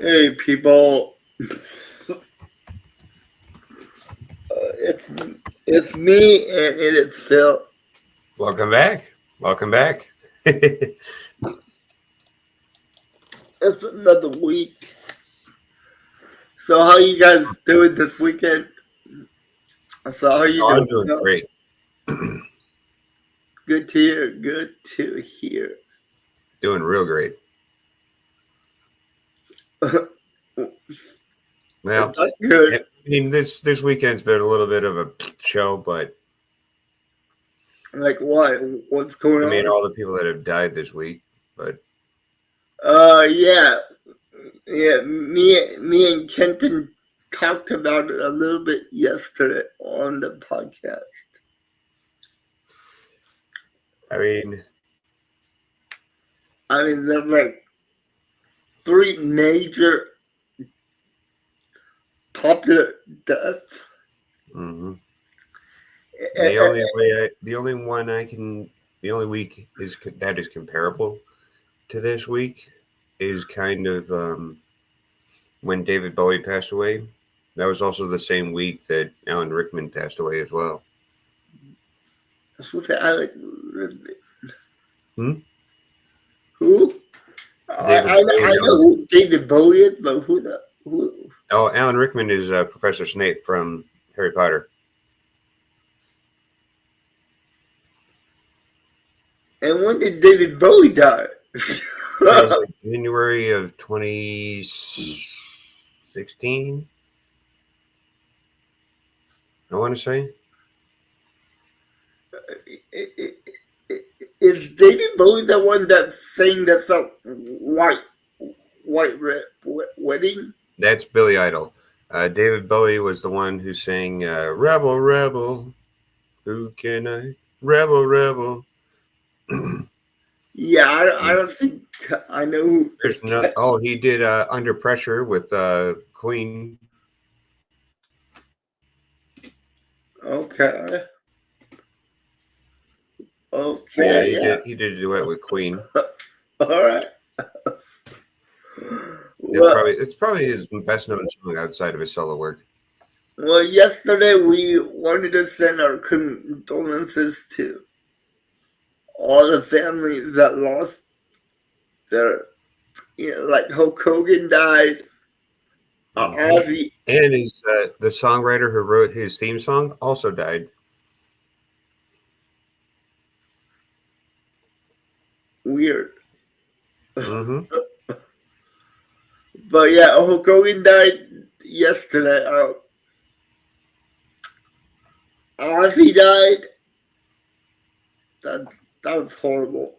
Hey people, it's it's me and it is Phil. Welcome back. Welcome back. It's another week. So how you guys doing this weekend? So how you Oh, I'm doing, doing Phil? great. Good to hear. Good to hear. Doing real great. Well, That's good. I mean this weekend's been a little bit of a show, but Like what? What's going I mean on? all the people that have died this week. But Yeah, yeah. Me and Kenton talked about it a little bit yesterday on the podcast. I mean, I mean, there's like three major popular deaths. mhm. Eh, the eh, only way, the only one the only week that is comparable to this week is kind of when David Bowie passed away. That was also the same week that Alan Rickman passed away as well. Who's that? Alec? Hmm? Who? David Bowie I and know Alan. who David Bowie is, but who? Oh, Alan Rickman is Professor Snape from Harry Potter. And when did David Bowie die? It was like January of 2016, I want to say. Is David Bowie the one that sang that song White Red Wedding? That's Billy Idol. David Bowie was the one who sang Rebel, Rebel, who can I? Rebel, Rebel. Yeah, I don't think I know who. There's no. Oh, he did Under Pressure with Queen. Okay, Yeah, okay, yeah. He did a duet with Queen. All right. Well, It's probably his best known song outside of his solo work. Well, yesterday we wanted to send our condolences to all the families that lost their, like Hulk Hogan died, Hmm. Ozzy. And the songwriter who wrote his theme song also died. Weird. Hmm. But yeah, Hulk Hogan died yesterday. Ozzy died. That, that was horrible.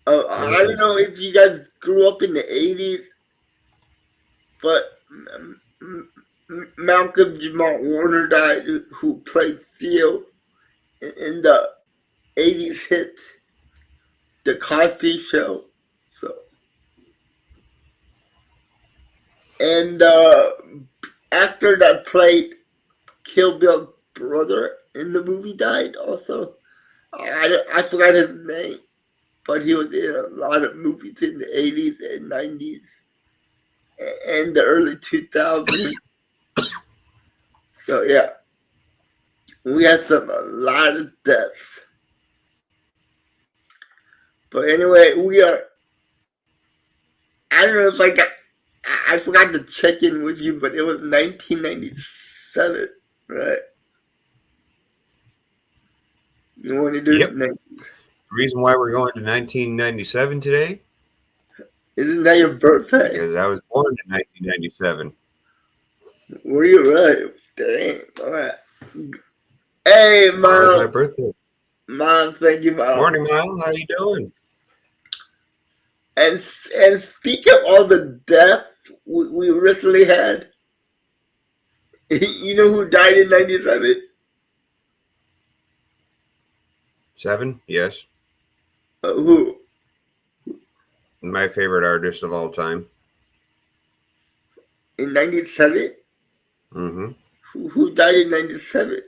I don't know if you guys grew up in the 80s, but Malcolm Jamal Warner died, who played Theo in the 80s hit The Cosby Show. So, and the actor that played Kill Bill's brother in the movie died also. I forgot his name, but he was in a lot of movies in the 80s and 90s and the early 2000s. So, yeah, we had a lot of deaths. But anyway, we are. I don't know if I got. I forgot to check in with you, but it was 1997, right? You want to do Yep. it next? The reason why we're going to 1997 today, Isn't that your birthday? because I was born in 1997. Were you right? Dang. All right. Hey, Tomorrow's my Mom. birthday. Mom, thank you, Mom. Morning, Mile. How you doing? And speak of all the deaths we recently had, you know who died in 97? 7? Yes. Who? My favorite artist of all time. In 97? Hmm. Who died in 97?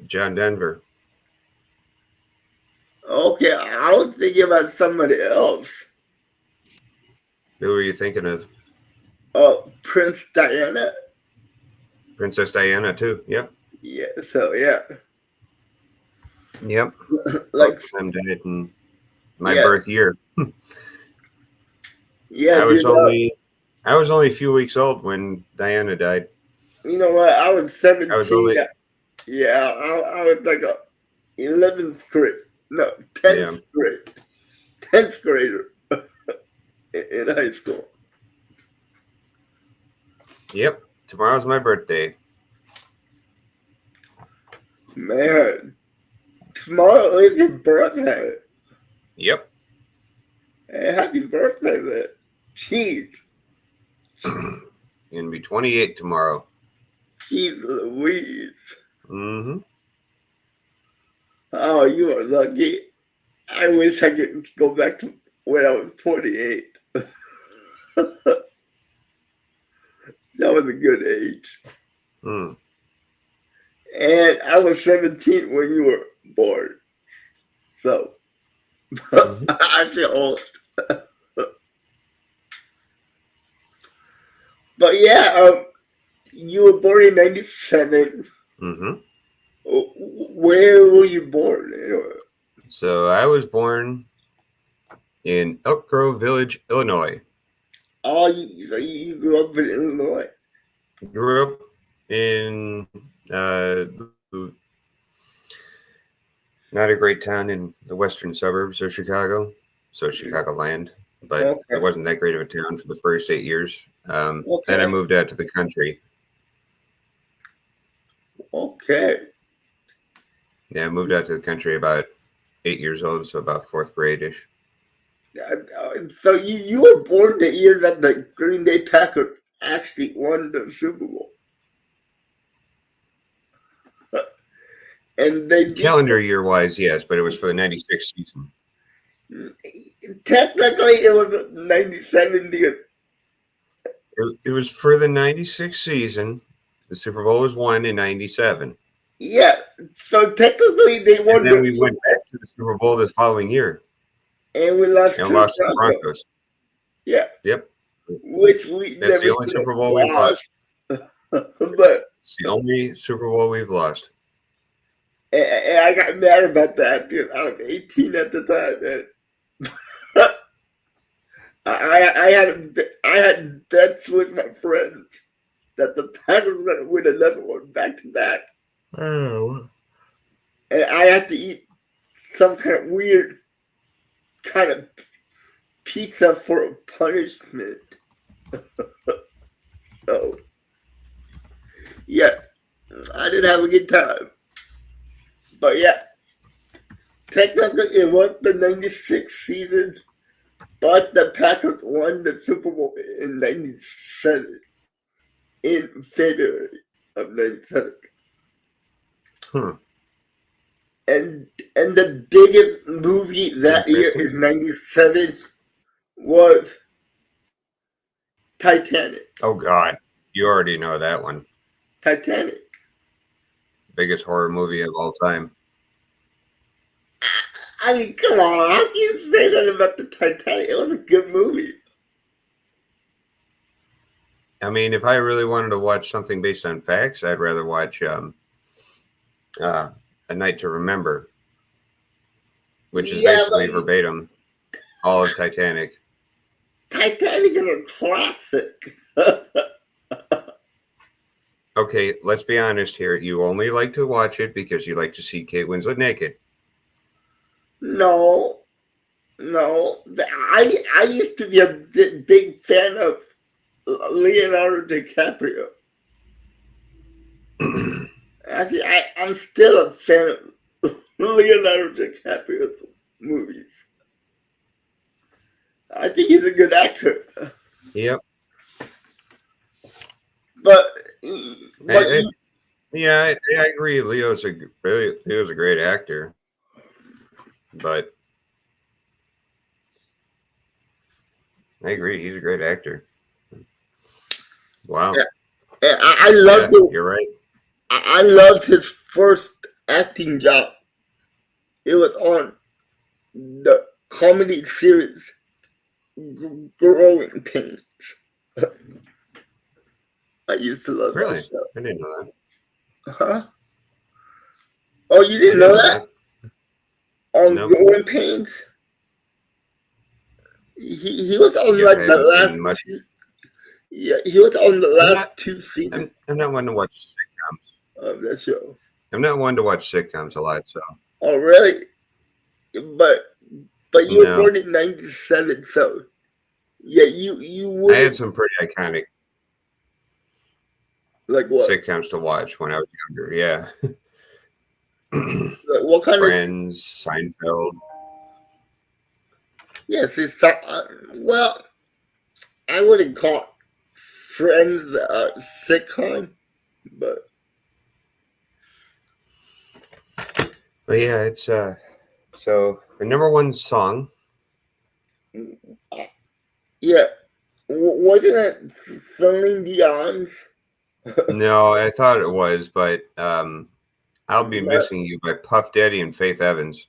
John Denver. Okay, I was thinking about somebody else. Who are you thinking of? Prince Diana. Princess Diana too. Yep. Yeah, so yeah. Yep. Both Like, of them died in my yeah, birth year. yeah, I was dude. only I was only a few weeks old when Diana died. You know what? I was I was 17. only Yeah, I was like a 11th grade. No, 10th yeah. grade. 10th grader in high school. Yep. Tomorrow's my birthday. Man, tomorrow is your birthday. Yep. Hey, happy birthday, man. Jeez. Gonna be 28 tomorrow. Jeez Louise. Mm-hmm. Oh, you are lucky. I wish I could go back to when I was 28. That was a good age. Mm. And I was 17 when you were born. So, Mm-hmm. I feel old. But yeah, you were born in 97. Mm-hmm. Where were you born? So I was born in Elk Grove Village, Illinois. Oh, you grew up in Illinois. Grew up in not a great town in the western suburbs of Chicago, so Chicagoland, but Okay. it wasn't that great of a town for the first 8 years. Then I Okay. moved out to the country. Okay. Yeah, I moved out to the country about 8 years old, so about fourth grade-ish. So you were born the year that the Green Bay Packers actually won the Super Bowl. And they beat Calendar year-wise, yes, but it was for the 96 season. Technically, it was 97 because It was for the 96 season. The Super Bowl was won in 97. yeah. So technically, they won And then the we Super went back to the Super Bowl the following year Bowl, and we lost and to lost to the Broncos. Broncos. Yeah, Yep. which we That's never the only should have Super Bowl we've lost. But It's the only Super Bowl we've lost. and I got mad about that because I was 18 at the time, and I had bets with my friends that the Packers were going to win another one back to back, Oh. and I had to eat some kind of weird kind of pizza for a punishment. So yeah, I didn't have a good time, but yeah, technically it was the '96 season. But the Packers won the Super Bowl in '97, in February of '97. Hmm. And the biggest movie that year in '97 was Titanic. Oh, God. You already know that one. Titanic. Biggest horror movie of all time. I mean, come on, how can you say that about the Titanic? It was a good movie. I mean, if I really wanted to watch something based on facts, I'd rather watch A Night to Remember, which is basically verbatim all of Titanic. Titanic is a classic. Okay, let's be honest here. You only like to watch it because you like to see Kate Winslet naked. No. I used to be a big fan of Leonardo DiCaprio. Actually, I'm still a fan of Leonardo DiCaprio's movies. I think he's a good actor. Yep. But I agree. Leo's a great actor, but I agree he's a great actor. Wow. Yeah, I loved it. You're right. I loved his first acting job. It was on the comedy series Growing Pains. I used to love Really? that show. I didn't know that. Huh? Oh, you I didn't know that? On Nope. Growing Pains? He was on Yes, like I the haven't last. seen much. Yeah, he was on the I'm last not. 2 seasons I'm not one to watch sitcoms. of that show. I'm not one to watch sitcoms a lot. So Oh, really? But you were no, born in '97, so yeah, you I would had some pretty iconic like what? sitcoms to watch when I was younger. Yeah, Like what kind of? Friends, Seinfeld. Yes, it's well, I wouldn't call Friends a sitcom, but But yeah, it's so the number one song. yeah, wasn't it Celine Dion's? No, I thought it was, but I'll Be But, Missing You by Puff Daddy and Faith Evans.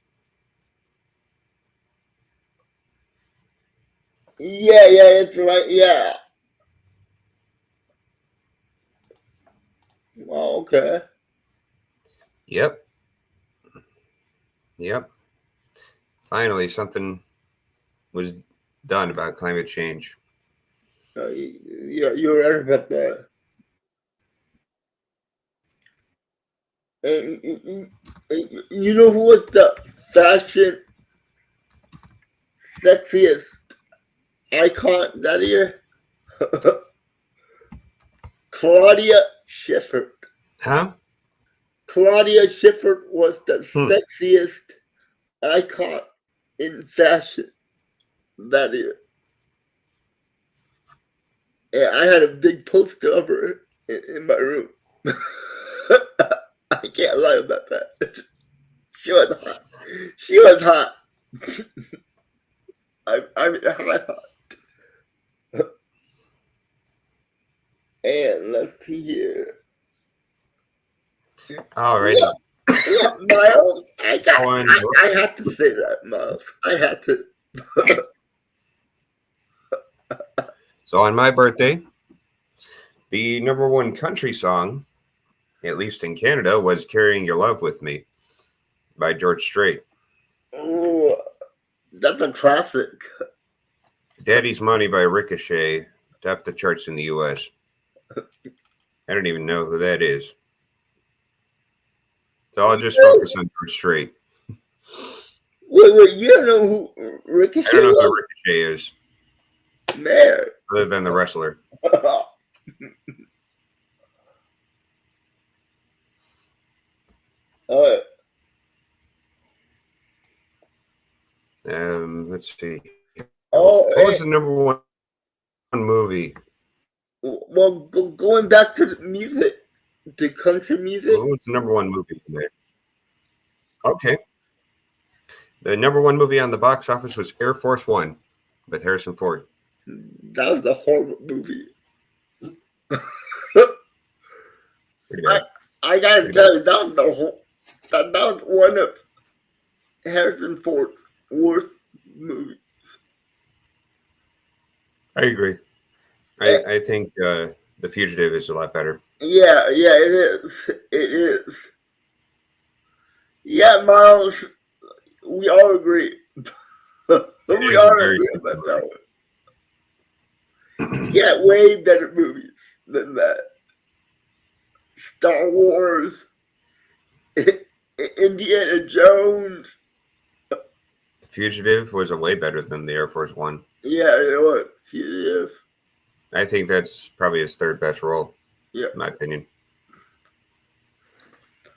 yeah, it's right. Yeah. Well, okay. Yep. Finally, something was done about climate change. Yeah, you're right about that. And you know who was the fashion sexiest icon that year? Claudia Schiffer. Huh? Claudia Schiffer was the Hmm. sexiest icon in fashion that year. And I had a big poster of her in my room. I can't lie about that. She was hot. She was hot. I mean, hot. And let's see here. Alrighty. Yeah, Miles. So on, I have to say that, Miles. I had to. so on my birthday, the number one country song, at least in Canada, was "Carrying Your Love with Me" by George Strait. Oh, that's a classic. "Daddy's Money" by Ricochet topped the charts in the U.S. I don't even know who that is. So I'll just focus on George Strait. Wait, you don't know who Ricochet I don't know who was? Ricochet is, Man. other than the wrestler. Let's see. What was the number one movie? Well, going back to the music, to country music. What was the number one movie today? Okay. The number one movie on the box office was Air Force One with Harrison Ford. That was a horrible movie. Pretty bad. I gotta tell you, that was one of Harrison Ford's worst movies. I agree. I think The Fugitive is a lot better. Yeah, it is. It is. Yeah, Miles, we all agree. We all agree about that one. Yeah, way better movies than that. Star Wars, Indiana Jones. Fugitive was a way better than the Air Force One. Yeah, it was. Fugitive. I think that's probably his third best role. Yeah. In my opinion.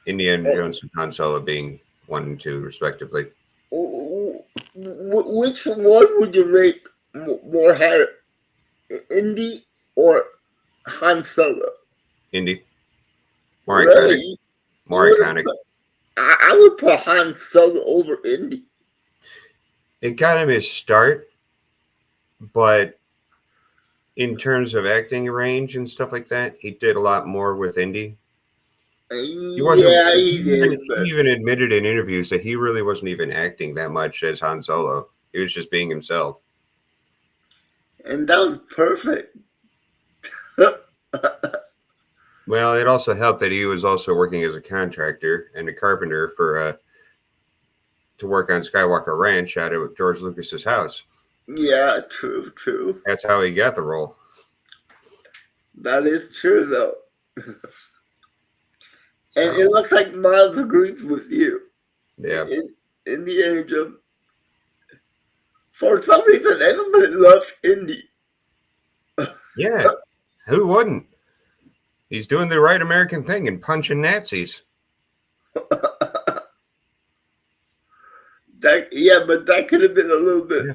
Indiana Jones and Han Solo being 1 and 2, respectively. Which one would you rate more higher? Indy or Han Solo? Indy. More really? iconic. More iconic. I would put Han Solo over Indy. It got him his start, but in terms of acting range and stuff like that, he did a lot more with Indy. He did. He even admitted in interviews that he really wasn't even acting that much as Han Solo. He was just being himself. And that was perfect. Well, it also helped that he was also working as a contractor and a carpenter for to work on Skywalker Ranch out of George Lucas's house. Yeah, true, true. That's how he got the role. That is true, though. And So, it looks like Miles agrees with you. yeah. In the age of, for some reason, everybody loves Indy. Yeah. Who wouldn't? He's doing the right American thing and punching Nazis. Yeah, but that could have been a little bit Yeah.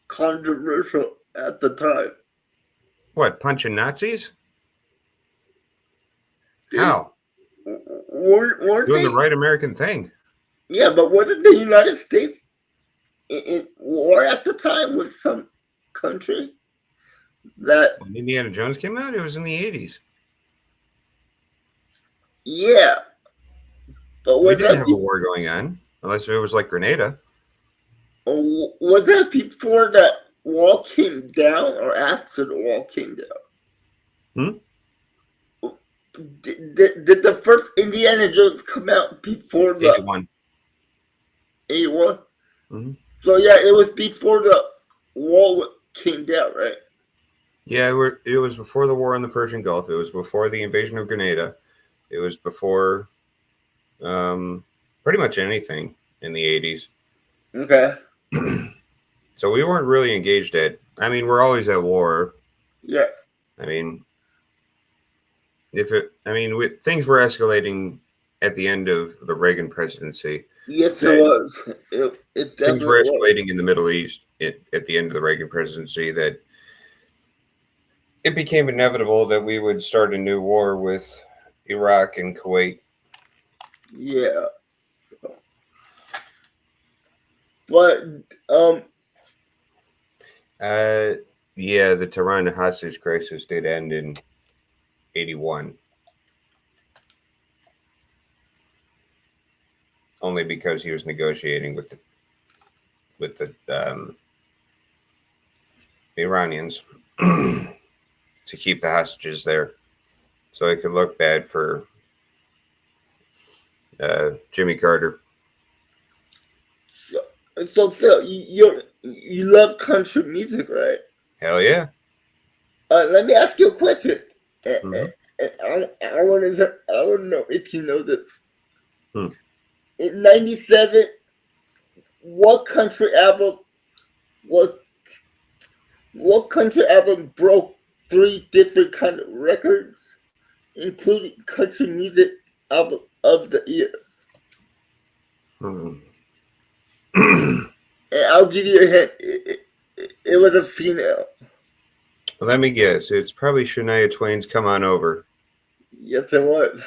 controversial at the time. What, punching Nazis? They- How? Weren't Doing they? the right American thing. Yeah, but wasn't the United States in war at the time with some country that? When Indiana Jones came out, it was in the 80s. Yeah, but We was didn't that have a war going on, unless it was like Grenada. was that before that wall came down or after the wall came down? Did the first Indiana Jones come out before the 81. 81? Mhm. So yeah, it was before the wall came down, right? Yeah, it was before the war on the Persian Gulf. It was before the invasion of Grenada. It was before pretty much anything in the 80s. Okay. So we weren't really engaged we're always at war. Yeah. I mean, things were escalating at the end of the Reagan presidency. Yes, it was. It Things were definitely was. escalating in the Middle East at the end of the Reagan presidency that it became inevitable that we would start a new war with Iraq and Kuwait. Yeah. But yeah, the Tehran hostage crisis did end in 81. Only because he was negotiating with the Iranians to keep the hostages there, so it could look bad for Jimmy Carter. so Phil, you love country music, right? Hell yeah. Let me ask you a question. Mhm. I want to know if you know this. Hmm. In '97, what country album broke 3 different kind of records, including country music album of the year? Hmm. And I'll give you a hint. It was a female. Let me guess. It's probably Shania Twain's "Come On Over." Yes, it was.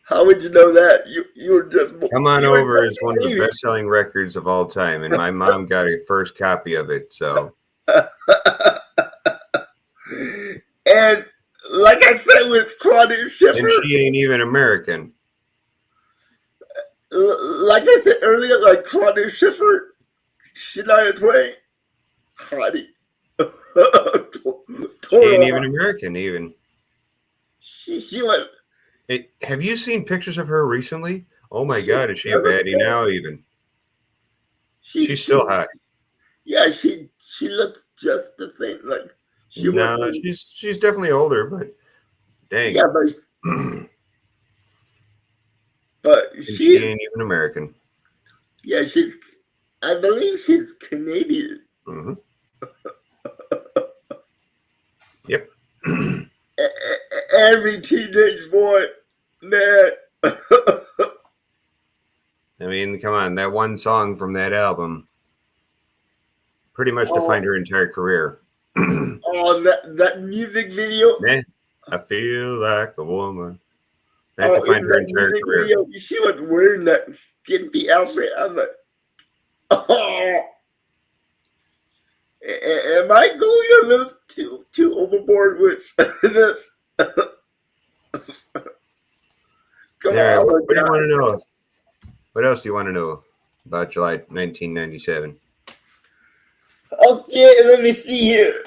How would you know that? You were just "Come On you were Over" just is one of the baby. best-selling records of all time, and my mom got a first copy of it. So, And like I said with Claudia Schiffer, and she ain't even American. like I said earlier, like Claudia Schiffer, Shania Twain, hottie. She ain't even American, even. She went. Hey, have you seen pictures of her recently? Oh my God, is she a baddie now? Even she's still hot. Yeah, she looked just the same. Like she No, was. she's definitely older, but dang, Yeah, but and she she ain't even American. yeah, I believe she's Canadian. Mm-hmm. Yep. Every teenage boy, man. I mean, come on, that one song from that album pretty much defined her entire career. Oh, that music video. Man, I feel like a woman. That defined her entire career. Video, she was wearing that skimpy outfit. I'm like, oh, am I going a little too overboard with this? Come Yeah, on, what do you want to know? What else do you want to know about July 1997? Okay, let me see here.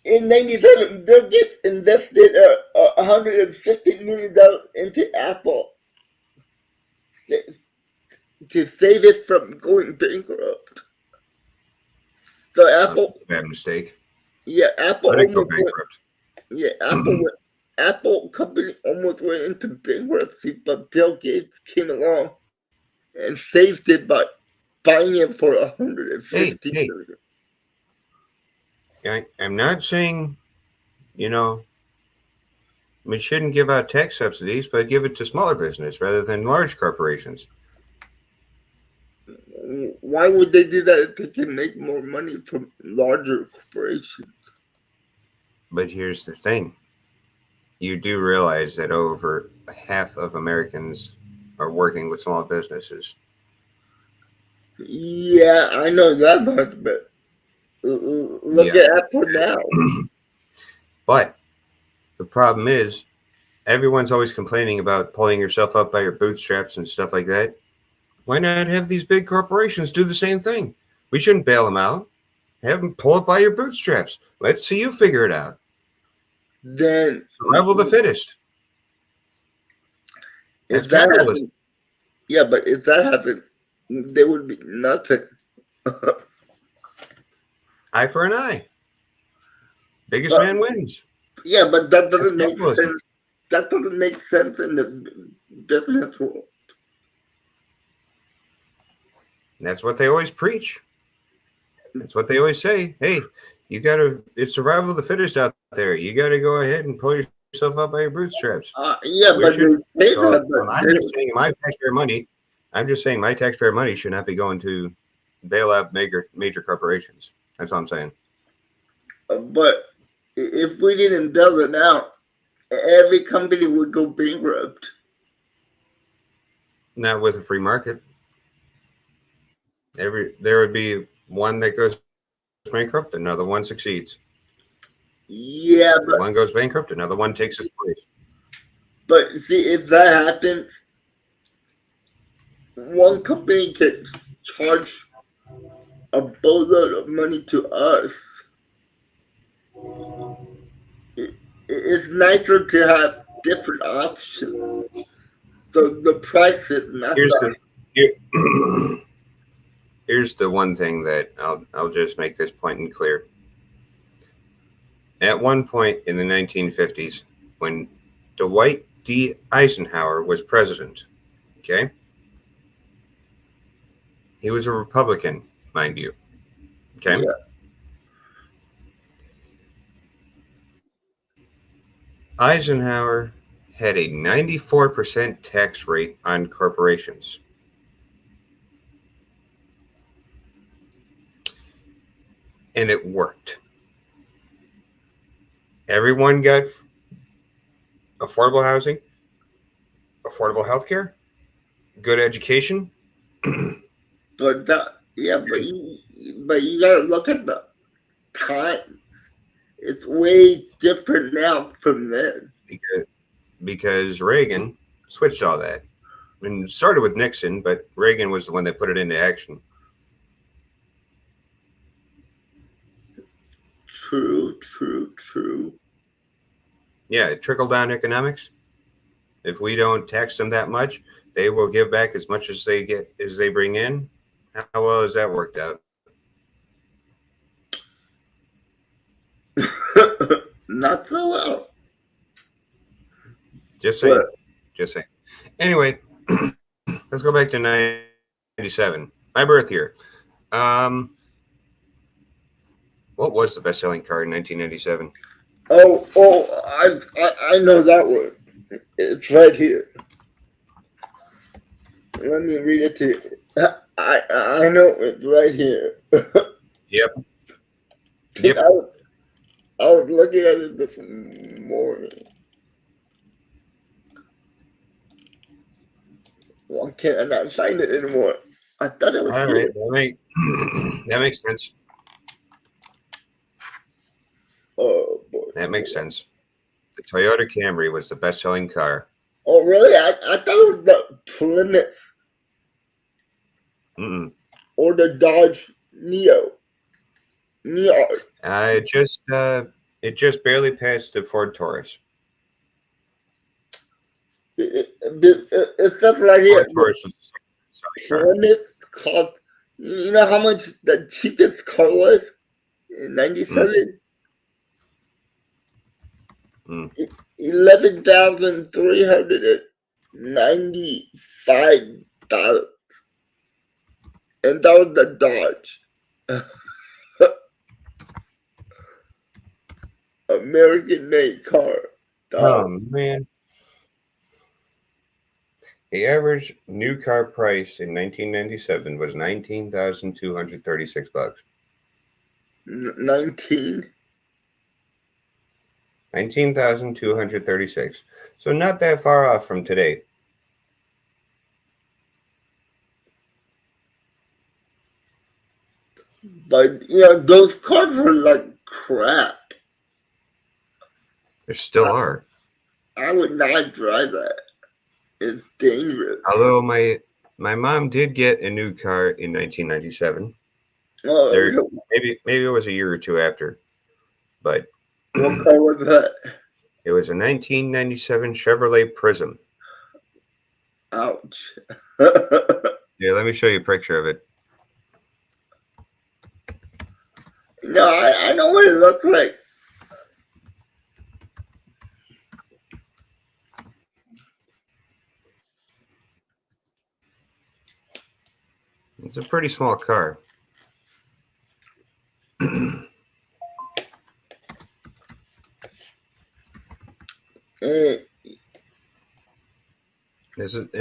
In '97, Bill Gates invested $150 million into Apple to save it from going bankrupt. So That's a bad mistake. Apple Let it go almost went. bankrupt. Yeah, Apple company almost went into bankruptcy, but Bill Gates came along and saved it by buying it for $150 Hey, million. I'm not saying, you know, we shouldn't give out tax subsidies, but give it to smaller business rather than large corporations. Why would they do that if they can make more money from larger corporations? But here's the thing. You do realize that over half of Americans are working with small businesses. Yeah, I know that much, but look Yeah. at Apple now. But the problem is, everyone's always complaining about pulling yourself up by your bootstraps and stuff like that. Why not have these big corporations do the same thing? We shouldn't bail them out. Have them pull it by your bootstraps. Let's see you figure it out. Then Survival of the fittest. That's if that capitalism. happened, yeah, but if that happened, there would be nothing. Eye for an eye. Biggest But- man wins. Yeah, but that doesn't That's make capitalism. sense. That doesn't make sense in the business world. That's what they always preach. That's what they always say. Hey, it's survival of the fittest out there. You gotta go ahead and pull yourself up by your bootstraps. Yeah, We but should- they say So, that, but I'm just saying my taxpayer money should not be going to bail out major corporations. That's all I'm saying. but if we didn't build it out, every company would go bankrupt. Not with a free market. There would be one that goes bankrupt, another one succeeds. Yeah, If one goes bankrupt, another one takes its place. but see, if that happens, one company can charge a boatload of money to us. It's nicer to have different options. So the price is not Here's the one thing that I'll just make this point clear. At one point in the 1950s, when Dwight D. Eisenhower was president, okay, he was a Republican, mind you, okay. Yeah. Eisenhower had a 94% tax rate on corporations. And it worked. Everyone got affordable housing, affordable health care, good education. But you gotta look at the time. It's way different now from then. Because Reagan switched all that. And started with Nixon, but Reagan was the one that put it into action. True. Yeah, trickle-down economics. If we don't tax them that much, they will give back as much as they bring in. How well has that worked out? Not so well. Just saying. Anyway, let's go back to 1997, my birth year. What was the best-selling car in 1997? I know that one. It's right here. Let me read it to you. I know it's right here. Yep. I was looking at it this morning. Why can't I not find it anymore? I thought it was All here. right, that makes sense. Oh boy. That makes sense. The Toyota Camry was the best-selling car. Oh really? I thought it was the Plymouth Mm-mm. or the Dodge Neo. Neo. It just barely passed the Ford Taurus. It's stuff right here. Ford Taurus was the second selling car. Plymouth cost. You know how much the cheapest car was in '97? Mm. $11,395, and that was the Dodge. American-made car. Oh man. The average new car price in 1997 was $19,236. 19. 19,236. So not that far off from today. But those cars are like crap. There still are. I would not drive that. It's dangerous. Although my mom did get a new car in 1997. Oh, Maybe it was a year or two after, but what car was that? it was a 1997 Chevrolet Prism. Ouch. Yeah, let me show you a picture of it. No, I know what it looks like. It's a pretty small car.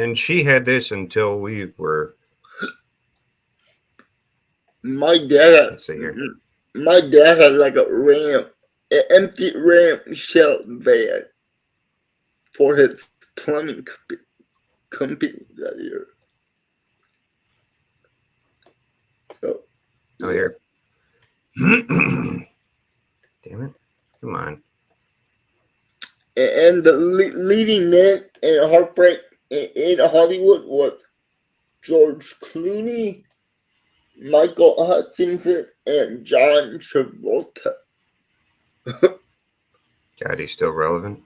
And she had this until we were. My dad. Let's see here. My dad had like an empty ramp shell van for his plumbing company that year. So. Oh, here. Damn it! Come on. And the leading man in Heartbreak in Hollywood was George Clooney, Michael Hutchinson, and John Travolta. God, he's still relevant.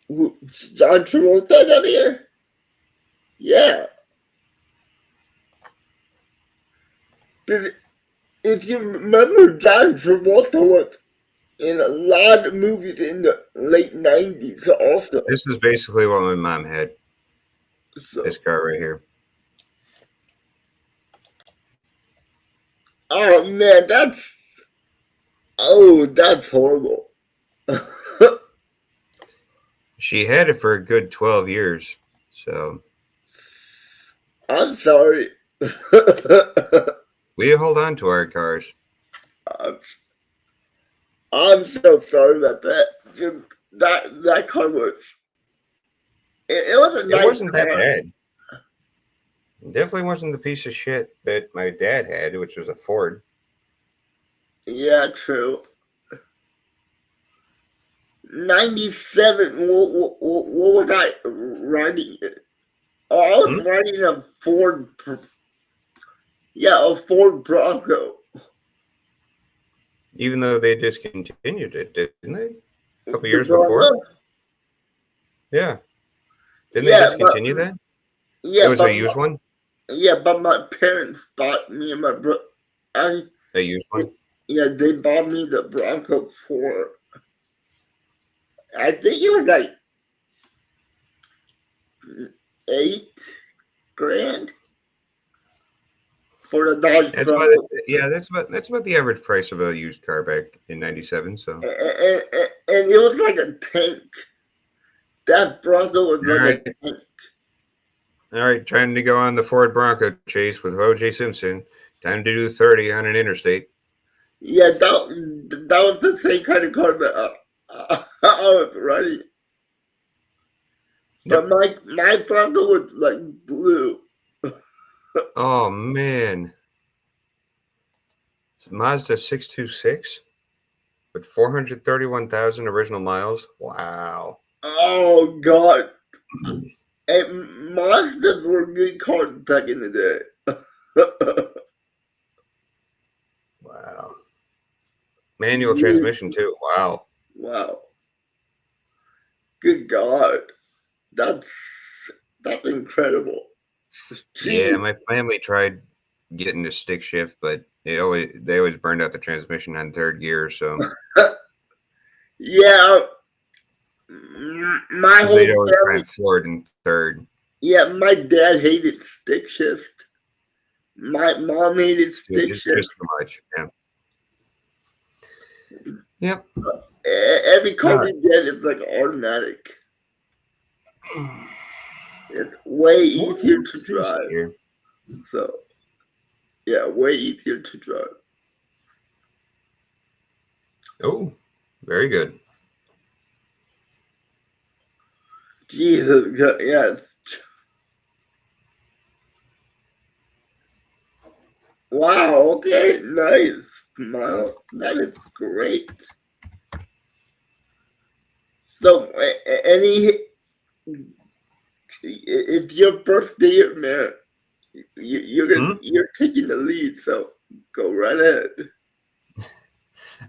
John Travolta that here? Yeah. If you remember, John Travolta was in a lot of movies in the late 90s also. This is basically what my mom had. So, this car right here. Oh man, that's horrible. She had it for a good 12 years. So I'm sorry. we hold on to our cars. I'm so sorry about that. That car was. It was a nice It wasn't that car. bad. It definitely wasn't the piece of shit that my dad had, which was a Ford. Yeah, true. 97. What was I riding? Oh, I was riding a Ford. Yeah, a Ford Bronco. Even though they discontinued it, didn't they? A couple years before. Yeah. Didn't they discontinue that? Yeah. It was a used one? Yeah, but my parents bought me and my brother. A used one? Yeah, they bought me the Bronco for. I think it was like $8,000 for the Dodge Bronco. That's about the average price of a used car back in '97. So. And it was like a tank. That Bronco was like a tank. All right, trying to go on the Ford Bronco chase with O.J. Simpson. Time to do 30 on an interstate. Yeah, that was the same kind of car that I was running. But my Bronco was like blue. Oh man. It's a Mazda 626 with 431,000 original miles. Wow. Oh god. And Mazdas were good cars back in the day. Manual transmission too. Wow. Wow. Good God. That's incredible. Yeah, Jeez. my family tried getting the stick shift, but they always burned out the transmission on third gear, so Yeah. My whole they'd always try family. and floor it in third. Yeah, my dad hated stick shift. My mom hated stick It's shift. just too much. Yeah. Yep. Every car we get is like automatic. It's way easier to drive. Here. So, yeah, way easier to drive. Oh, very good. Jesus, yes. Wow, okay, nice. Miles, that is great. So, any, it's your birthday, man. You're taking the lead, so go right ahead.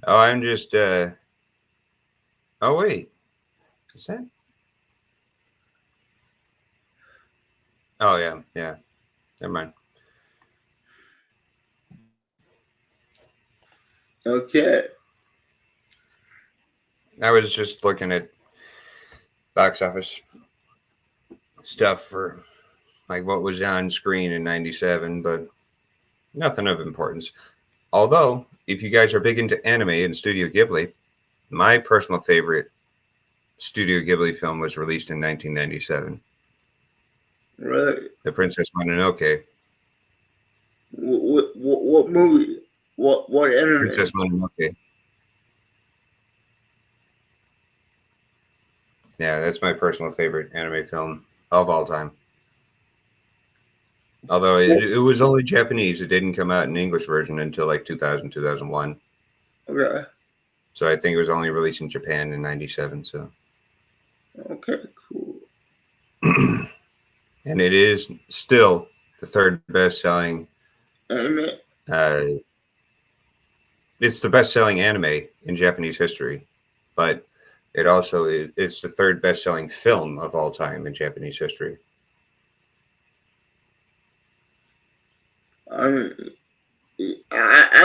Oh, I'm just oh wait. Is that? Oh yeah, yeah. Never mind. Okay. I was just looking at box office stuff for like what was on screen in '97, but nothing of importance. Although, if you guys are big into anime and Studio Ghibli, my personal favorite Studio Ghibli film was released in 1997. Right. The Princess Mononoke. What movie? What anime? Princess Mononoke. Yeah, that's my personal favorite anime film of all time. Although it was only Japanese, it didn't come out in English version until like 2000, 2001. Okay. So I think it was only released in Japan in 97. So. Okay, cool. And it is still the third best-selling Anime. It's the best-selling anime in Japanese history, but it's the third best-selling film of all time in Japanese history. I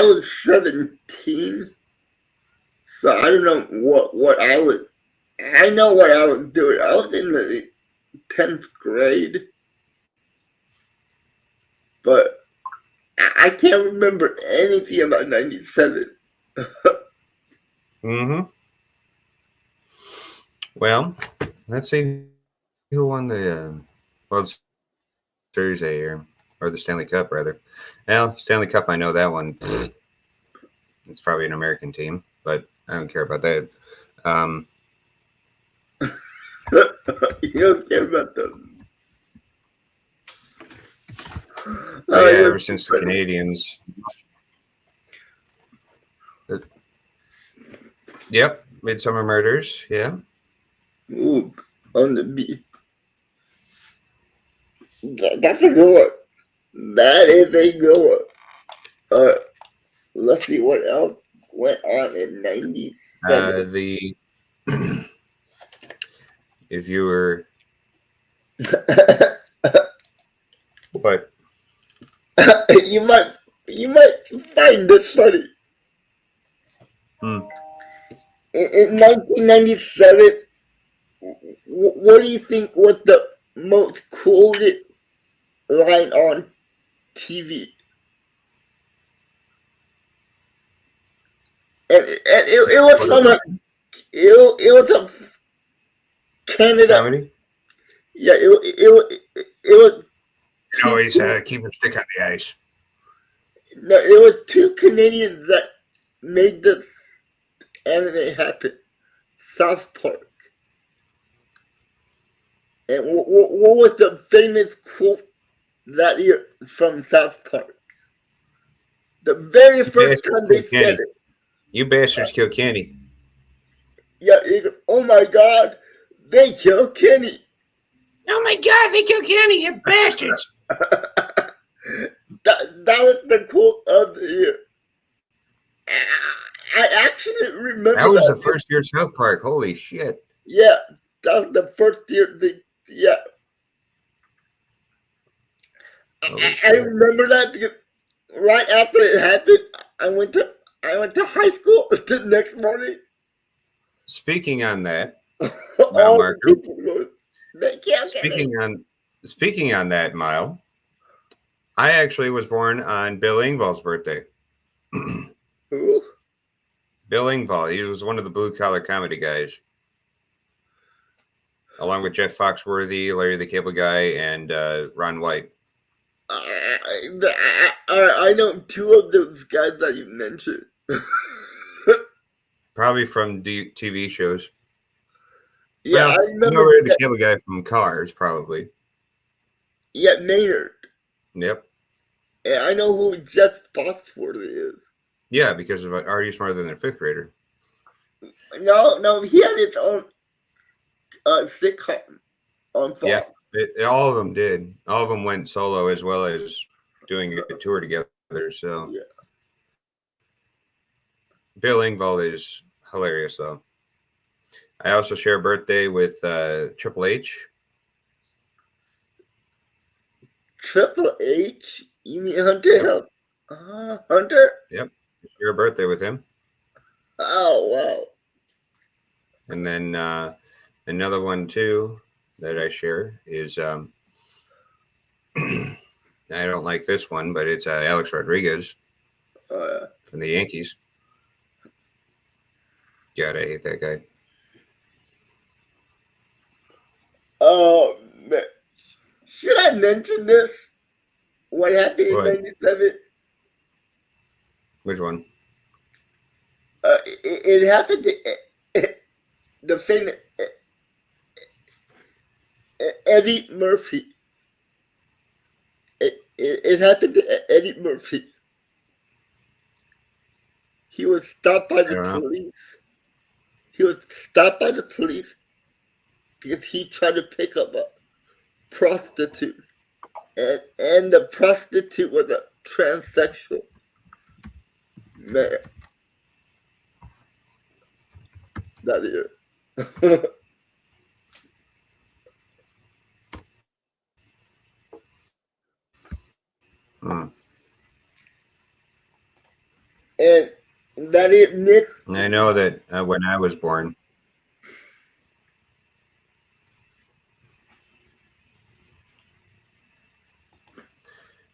was 17, so I don't know what I would. I know what I was doing. I was in the 10th grade, but I can't remember anything about 97. Mm-hmm. Well, let's see who won the World Series that year, or the Stanley Cup, rather. Well, Stanley Cup, I know that one. It's probably an American team, but I don't care about that. You don't care about them. Yeah, ever since the Canadians. Yep, Midsummer Murders. Yeah. Ooh, on the beach. That's a good one. That is a good one. Let's see what else went on in 97. If you were what? you might find this funny. In 1997, what do you think was the most quoted line on TV? And it was from it was a Canada. Comedy? Yeah, it was. Always keep a stick on the ice. No, it was two Canadians that made this anime happen. South Park. And what was the famous quote that year from South Park? The very first time they said it. You bastards kill Kenny. Yeah, oh my God, they killed Kenny. Oh my God, they killed Kenny, you bastards. that was the quote of the year. I actually remember That was that. the first year South Park. Holy shit. Yeah, that was the first year. Yeah, Holy I shit. remember that because right after it happened, I went to high school the next morning. Speaking on that, Mile All the Marco. people were they can't get it. Speaking on that, Mile, I actually was born on Bill Engvall's birthday. Who? Bill Engvall, he was one of the blue collar comedy guys, along with Jeff Foxworthy, Larry the Cable Guy, and Ron White. I know two of those guys that you mentioned. Probably from TV shows. Yeah, Well, I you know remember. Larry the Cable Guy from Cars, probably. Yeah, Maynard. Yep. And I know who Jeff Foxworthy is. Yeah, because of Are You Smarter Than a Fifth Grader? No, he had his own sitcom on Fox. Yeah, all of them did. All of them went solo as well as doing a tour together. So, yeah. Bill Engvall is hilarious, though. I also share a birthday with Triple H. Triple H? You mean Hunter? Yep. Hunter? Yep. Share a birthday with him. Oh, wow. And then another one, too, that I share is I don't like this one, but it's Alex Rodriguez from the Yankees. God, I hate that guy. Oh, man. Should I mention this? What happened in 97? Which one? It happened to the famous Eddie Murphy. It happened to Eddie Murphy. He was stopped by the police. He was stopped by the police because he tried to pick up a prostitute. And the prostitute was a transsexual man. That year. And that it missed. I know that when I was born.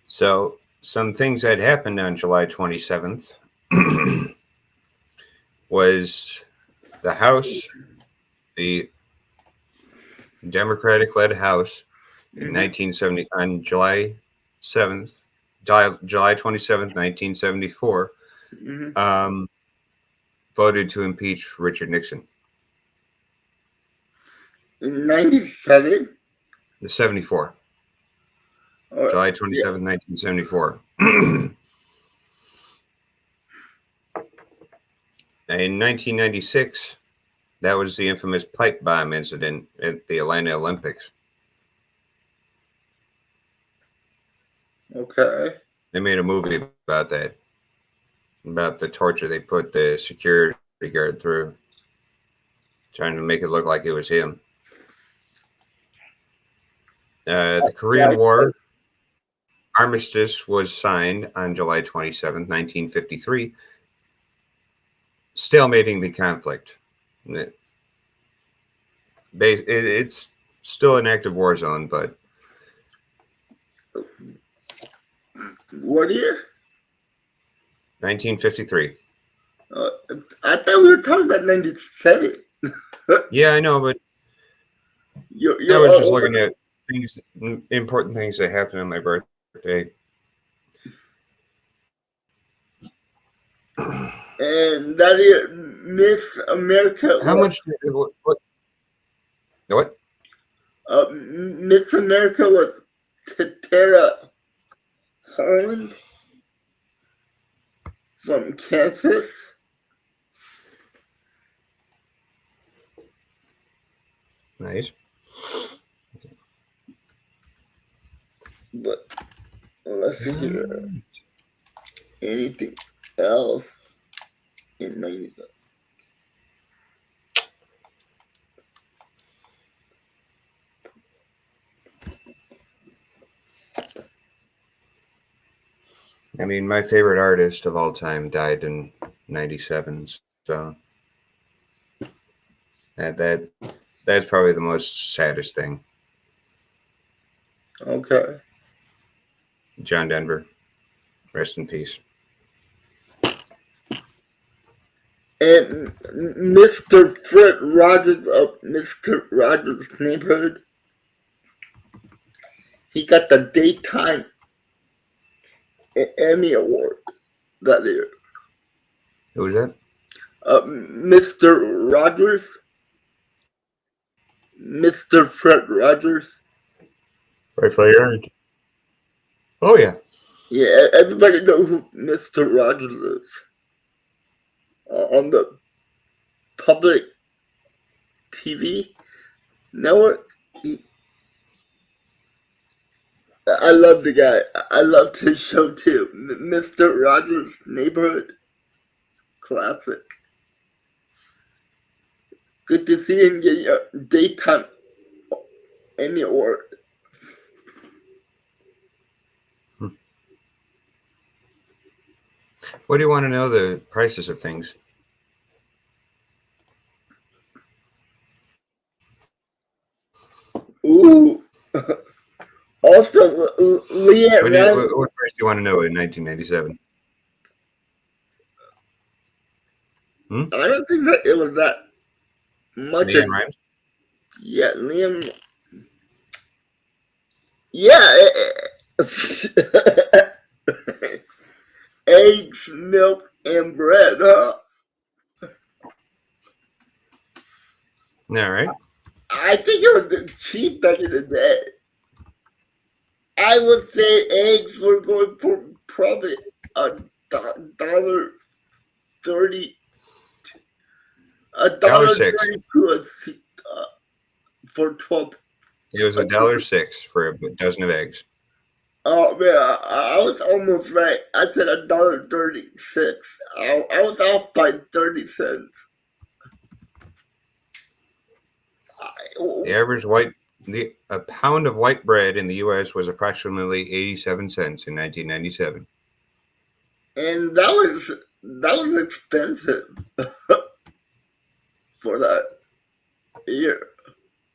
So some things that happened on July 27th was the House, the Democratic-led House in 1970 on July 27th, 1974, voted to impeach Richard Nixon. In 97? The 74. July 27th, 1974. In 1996, that was the infamous pipe bomb incident at the Atlanta Olympics. Okay. They made a movie about that, about the torture they put the security guard through, trying to make it look like it was him. The Korean War armistice was signed on July 27th, 1953, stalemating the conflict. It's still an active war zone, but... What year? 1953. I thought we were talking about 97. Yeah, I know, but I was just looking at things, important things that happened on my birthday. And that year, Miss America. How much? What? Miss America was Tara Holland from Kansas. Nice. But let's see here. Anything else? in 97. I mean, my favorite artist of all time died in '97, so that's probably the most saddest thing. Okay. John Denver, rest in peace. And Mr. Fred Rogers of Mr. Rogers' Neighborhood, he got the Daytime Emmy Award that year. Who was that? Mr. Rogers, Mr. Fred Rogers. Rightfully earned. Oh yeah. Yeah, everybody knows who Mr. Rogers is. On the public TV network. I love the guy. I loved his show too. Mr. Rogers' Neighborhood. Classic. Good to see him get a Daytime Emmy Award. What do you want to know the prices of things? Ooh. Also, Leanne What price do you want to know in 1997? I don't think that it was that much. LeAnn Rimes? Yeah, Liam. Yeah. Eggs, milk, and bread, huh? All right. I think it was cheap back in the day. I would say eggs were going for probably $1.30. $1.32 for 12. It was $1.06 for a dozen of eggs. Oh man, I was almost right. I said $1.36. I was off by 30 cents. A pound of white bread in the U.S. was approximately 87 cents in 1997. And that was expensive for that year.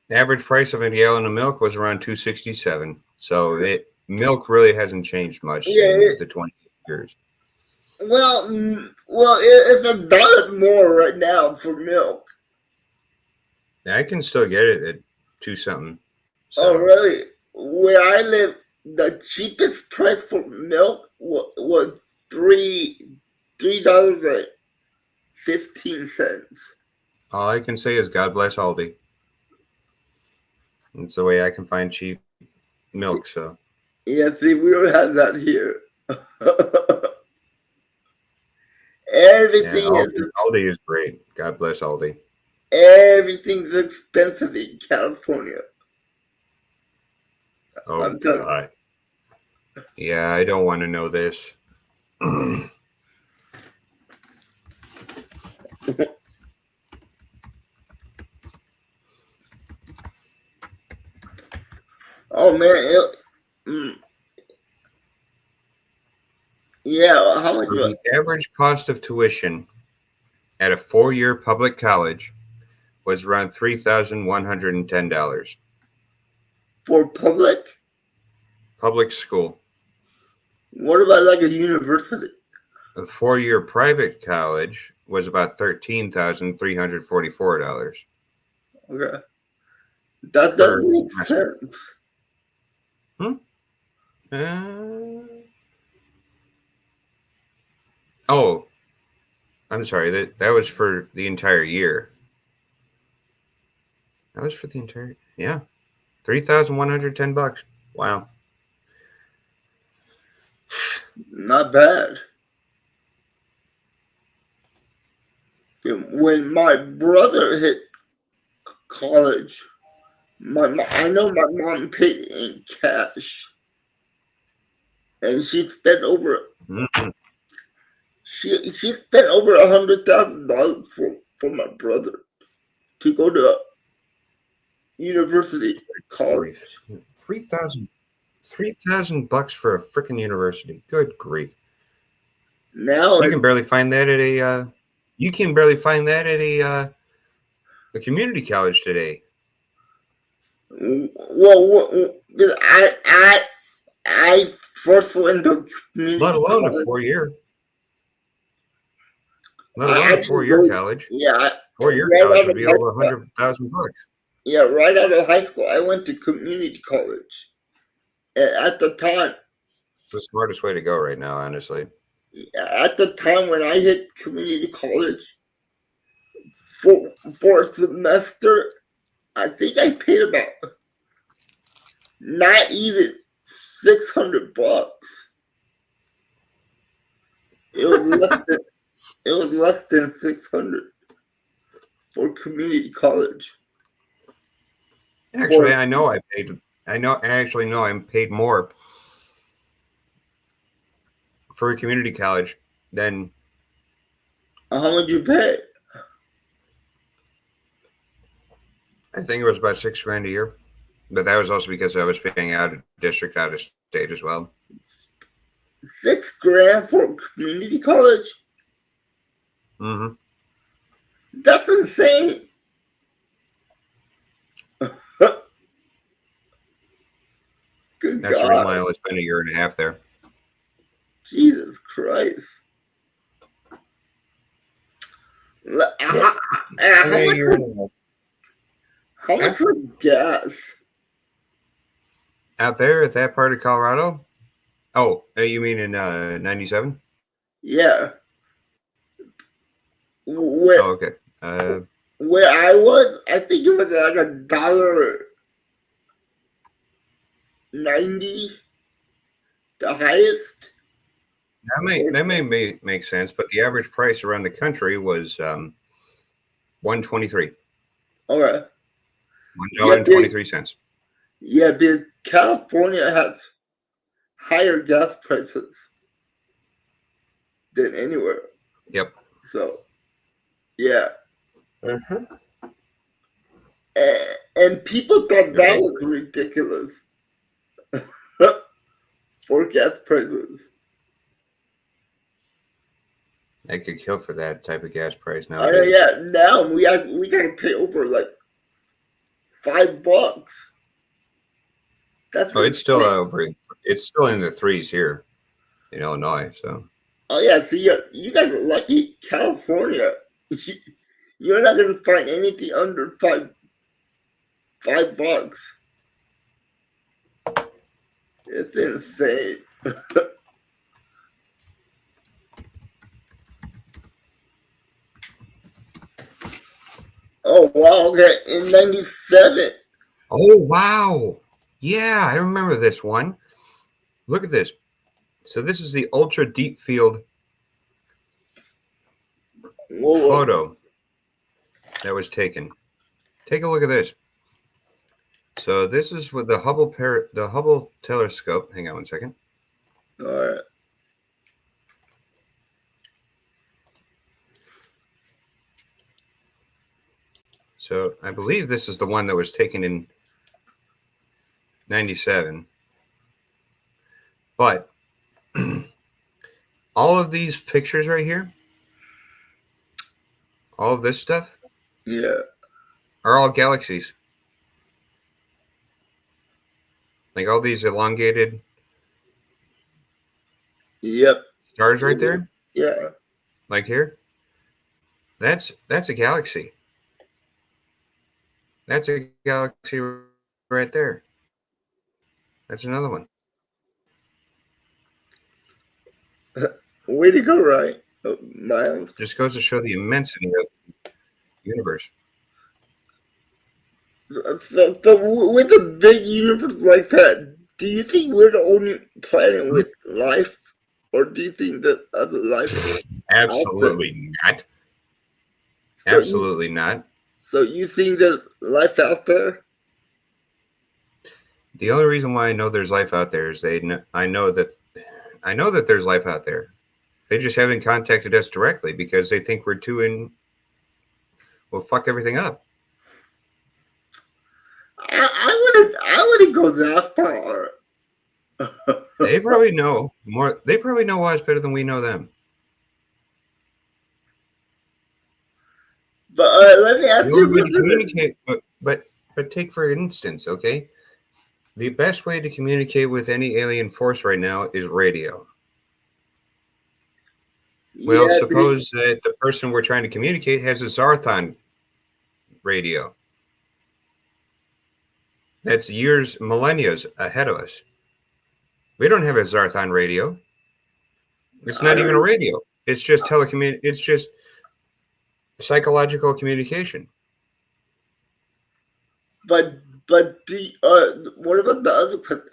The average price of a gallon of milk was around $2.67. So milk really hasn't changed much in the 20 years. Well, it's $1 more right now for milk. I can still get it at $2 something. So. Oh, really? Where I live, the cheapest price for milk was $3.15. All I can say is God bless Aldi. It's the way I can find cheap milk. So yeah, see, we don't have that here. Everything Aldi is great. God bless Aldi. Everything's expensive in California. Oh God. Yeah, I don't want to know this. Oh man, yeah. How much? The average cost of tuition at a 4-year public college was around $3,110 for public school. What about like a university? A 4-year private college was about $13,344. Okay, that doesn't make sense. Oh, I'm sorry. That was for the entire year. That was for the entire $3,110. Wow. Not bad. When my brother hit college, I know my mom paid in cash, and she spent over She spent over $100,000 for my brother to go to university college. Grief. $3,000 for a freaking university. Good grief. Now You can barely find that at a a community college today. well, I first went to community Let alone college. a 4-year. Let I alone a actually 4-year go- college. Yeah, 4-year right college out would of be high over school. $100,000. Yeah, right out of high school, I went to community college. And at the time, It's the smartest way to go right now, honestly. when I hit community college for a semester, I think I paid about not even $600. It was less than 600 for community college. Actually, I actually know I paid more for a community college than How much you pay? I think it was about $6,000 a year. But that was also because I was paying out of district, out of state as well. $6,000 for community college? Mm-hmm. That's insane. Good That's the reason God. why I only spent a year and a half there. Jesus Christ. How much was gas? Out there at that part of Colorado? Oh, you mean in 97? Yeah. Oh, okay. Where I was, I think it was like $1.90, the highest. That may make sense, but the average price around the country was $1.23. Okay. $1.23. Yeah, because California has higher gas prices than anywhere. Yep. So, yeah. Uh-huh. And people thought that was ridiculous for gas prices. I could kill for that type of gas price now. Yeah, now we gotta pay over like $5. That's it's still over. It's still in the threes here in Illinois. So. Oh yeah, so you guys are lucky. California, you're not gonna find anything under $5. It's insane. Oh wow! Okay, in '97. Oh wow! Yeah, I remember this one. Look at this. So this is the ultra deep field photo that was taken. Take a look at this. So this is with the Hubble telescope. Hang on one second. All right. So I believe this is the one that was taken in '97. But all of these pictures right here, all of this stuff, yeah, are all galaxies. Like all these elongated stars right there. Yeah. Like here. That's a galaxy. That's a galaxy right there. That's another one. Way to go, right, Miles? Just goes to show the immensity of the universe. So with a big universe like that, do you think we're the only planet with life, or do you think that other life? Absolutely not. Absolutely not. So you think there's life out there? The only reason why I know there's life out there is I know that there's life out there They just haven't contacted us directly because they think we're we'll fuck everything up. I wouldn't go that far. They probably know more. They probably know us better than we know them. But let me ask The you only way to this. communicate, but take for instance, okay, the best way to communicate with any alien force right now is radio. Well, Yeah, suppose that the person we're trying to communicate has a Zarthon radio. That's years, millennia ahead of us. We don't have a Zarthon radio. It's not even a radio. It's just It's just psychological communication. but what about the other question?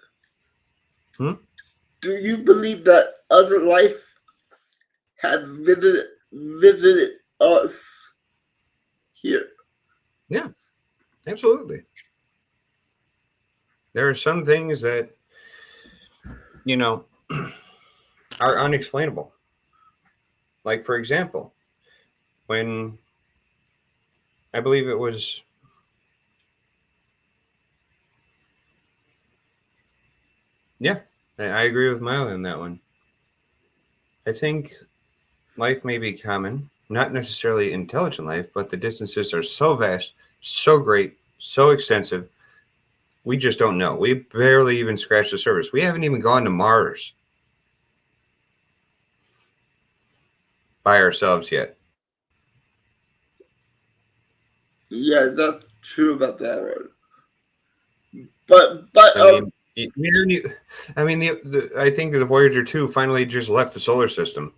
Do you believe that other life has visited us here? Yeah, absolutely. There are some things that, are unexplainable. Like, for example, when I believe it was I agree with Miley on that one. I think life may be common, not necessarily intelligent life, but the distances are so vast, so great, so extensive. We just don't know. We barely even scratched the surface. We haven't even gone to Mars by ourselves yet. Yeah, that's true about that one. But I mean, I think the Voyager 2 finally just left the solar system,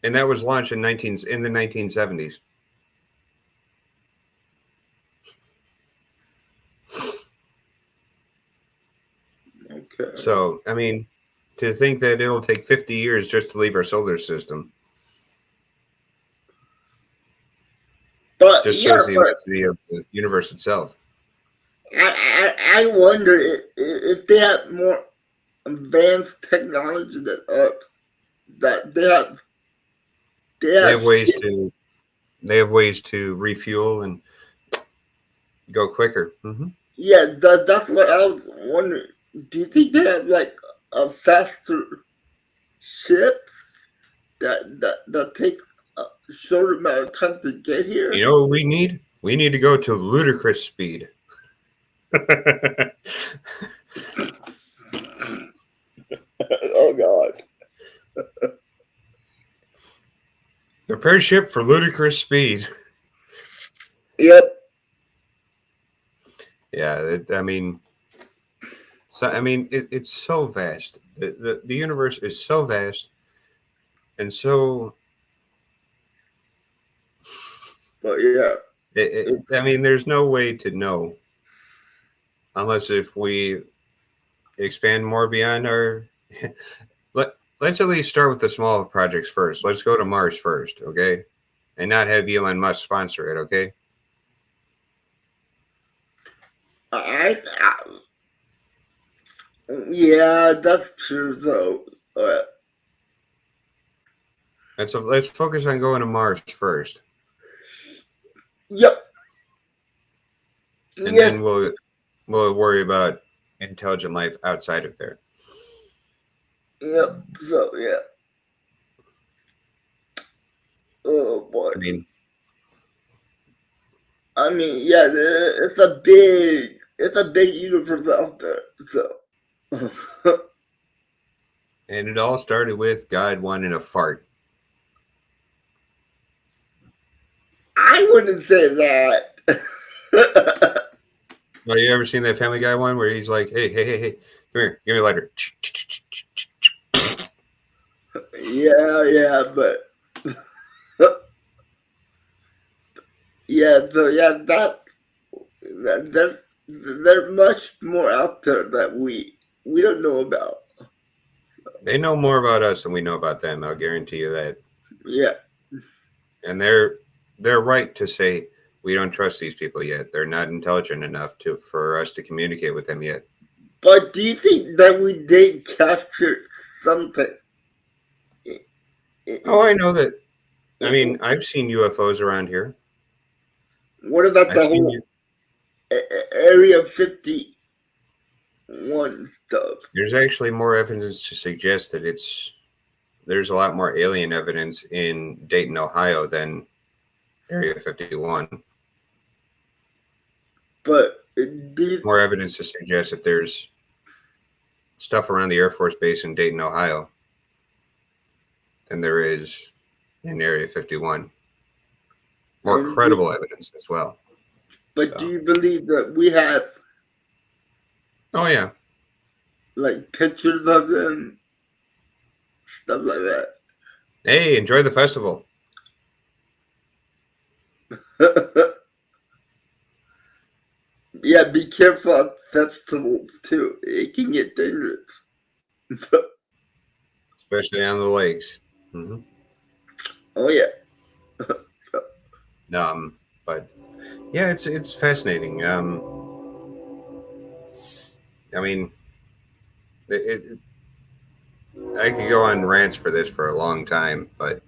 and that was launched in the 1970s. Okay. So, I mean, to think that it'll take 50 years just to leave our solar system, but just shows the immensity of the universe itself. I wonder if they have more advanced technology than us. That they have ways to refuel and go quicker. Mm-hmm. Yeah, that's what I was wondering. Do you think they have like a faster ship that takes a short amount of time to get here? You know what we need? We need to go to ludicrous speed. Oh God. Prepare ship for ludicrous speed. Yep. Yeah, it's so vast. The universe is so vast and so. But yeah. There's no way to know unless if we expand more beyond our. Let's at least start with the small projects first. Let's go to Mars first, okay? And not have Elon Musk sponsor it, okay? Yeah, that's true though. Let's focus on going to Mars first. Yep. And then we'll worry about intelligent life outside of there. Yep. So yeah. Oh boy. I mean, yeah, it's a big universe out there. So. And it all started with God wanting a fart. I wouldn't say that. Well, you ever seen that Family Guy one where he's like, hey, come here, give me a lighter. Yeah, but there's much more out there that we don't know about. They know more about us than we know about them. I'll guarantee you that. Yeah. And they're right to say we don't trust these people yet. They're not intelligent enough for us to communicate with them yet. But do you think that we did capture something. It- Oh, I know that. I mean, I've seen UFOs around here. what about the I've seen whole you. Area 51 stuff? There's actually more evidence to suggest that there's a lot more alien evidence in Dayton, Ohio than Area 51. But these, More evidence to suggest that there's stuff around the Air Force Base in Dayton, Ohio than there is in Area 51. More and credible evidence as well. but do you believe that we have Oh, yeah. like pictures of them, stuff like Hey, enjoy the festival. that? Yeah, be careful at festivals too. It can get dangerous. Especially on the lakes. Mm-hmm. Oh yeah. But yeah, it's fascinating. I mean, I could go on rants for this for a long time, but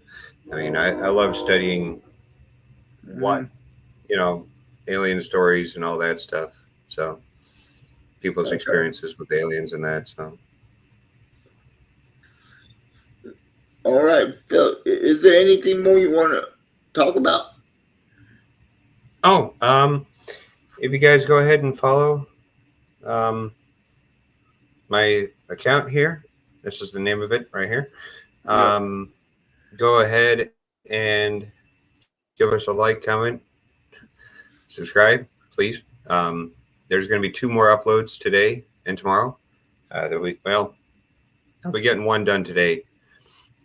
I mean, I love studying what alien stories and all that stuff. So people's Okay. experiences with aliens and that. So All right, Phil. Is there anything more you want to talk about? if you guys go ahead and follow my account here, this is the name of it right here. Go ahead and give us a like, comment, subscribe, please. There's going to be 2 more uploads today and tomorrow. I'll be getting one done today.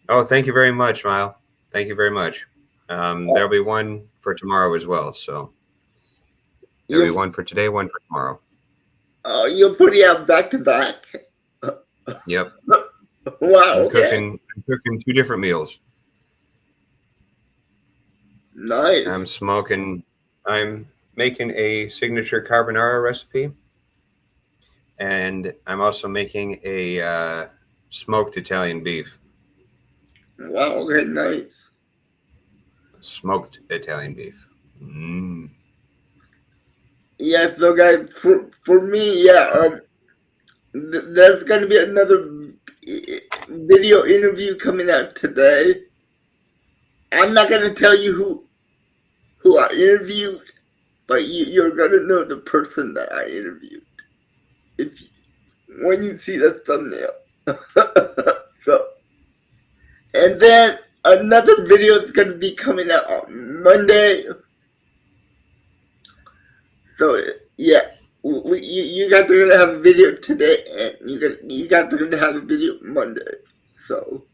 Oh, thank you very much, Mile. Thank you very much. There'll be one for tomorrow as well. So there'll be one for today, one for tomorrow. You're putting out back to back. Yep. Wow. I'm cooking 2 different meals. Nice. I'm making a signature carbonara recipe, and I'm also making a smoked Italian beef. Wow. Okay. Nice. Smoked Italian beef. Mm. Yeah. So, guys, for me, yeah. There's gonna be another video interview coming out today. I'm not gonna tell you who I interviewed, but you're gonna know the person that I interviewed when you see the thumbnail. So, and then another video is gonna be coming out on Monday. So yeah, you guys are gonna have a video today, and you guys are gonna have a video Monday. So